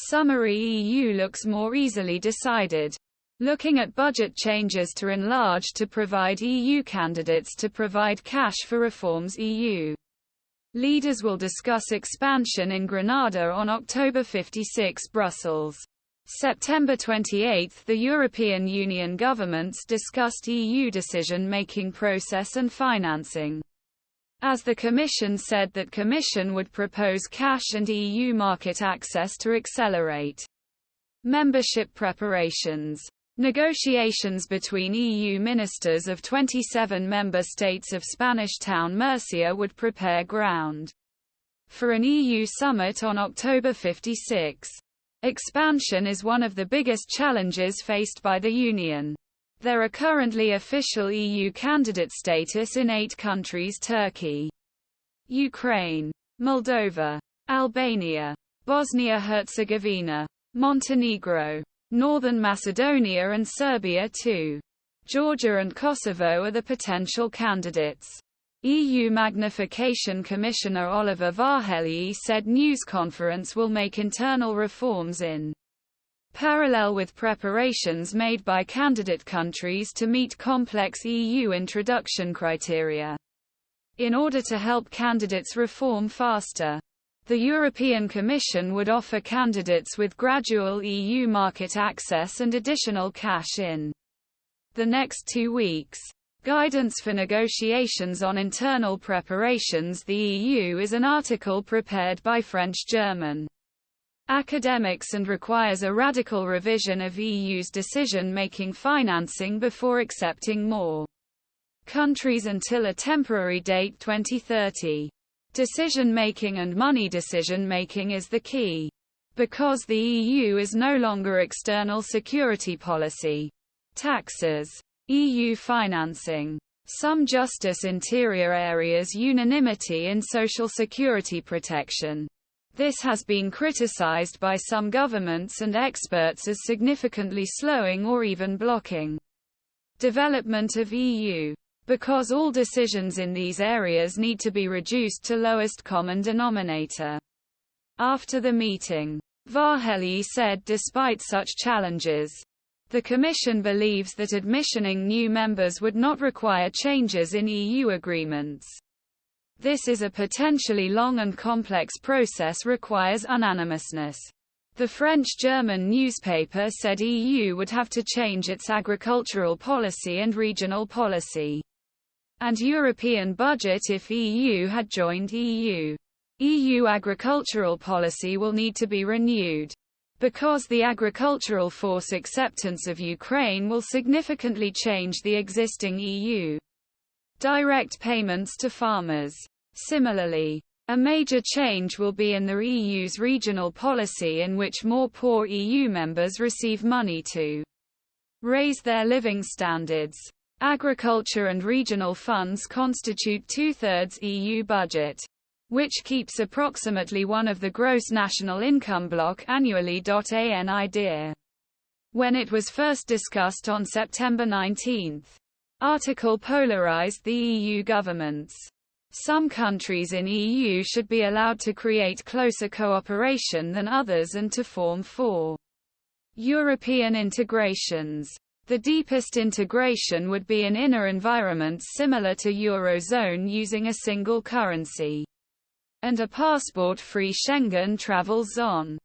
Summary: EU looks more easily decided. Looking at budget changes to enlarge to provide EU candidates to provide cash for reforms. EU leaders will discuss expansion in Grenada on October 56. Brussels. September 28. The European Union governments discussed EU decision-making process and financing. As the Commission said that Commission would propose cash and EU market access to accelerate membership preparations. Negotiations between EU ministers of 27 member states of Spanish town Murcia would prepare ground for an EU summit on October 56. Expansion is one of the biggest challenges faced by the Union. There are currently official EU candidate status in 8 countries: Turkey, Ukraine, Moldova, Albania, Bosnia-Herzegovina, Montenegro, Northern Macedonia and Serbia too. Georgia and Kosovo are the potential candidates. EU Magnification Commissioner Oliver Varhelyi said news conference will make internal reforms in parallel with preparations made by candidate countries to meet complex EU introduction criteria. In order to help candidates reform faster, the European Commission would offer candidates with gradual EU market access and additional cash in the next 2 weeks. Guidance for negotiations on internal preparations. The EU is an article prepared by French-German academics and requires a radical revision of EU's decision-making financing before accepting more countries until a temporary date 2030. Decision-making and money decision-making is the key. Because the EU is no longer external security policy. Taxes. EU financing. Some justice interior areas unanimity in social security protection. This has been criticized by some governments and experts as significantly slowing or even blocking development of EU. Because all decisions in these areas need to be reduced to lowest common denominator. After the meeting, Varhelyi said despite such challenges, the Commission believes that admissioning new members would not require changes in EU agreements. This is a potentially long and complex process requires unanimousness. The French-German newspaper said EU would have to change its agricultural policy and regional policy and European budget if EU had joined EU. EU agricultural policy will need to be renewed. Because the agricultural force acceptance of Ukraine will significantly change the existing EU direct payments to farmers. Similarly, a major change will be in the EU's regional policy in which more poor EU members receive money to raise their living standards. Agriculture and regional funds constitute 2/3 EU budget, which keeps approximately one of the gross national income bloc annually. An idea. When it was first discussed on September 19, article polarized the EU governments. Some countries in EU should be allowed to create closer cooperation than others and to form 4 European integrations. The deepest integration would be in inner environments similar to Eurozone using a single currency and a passport-free Schengen travel zone.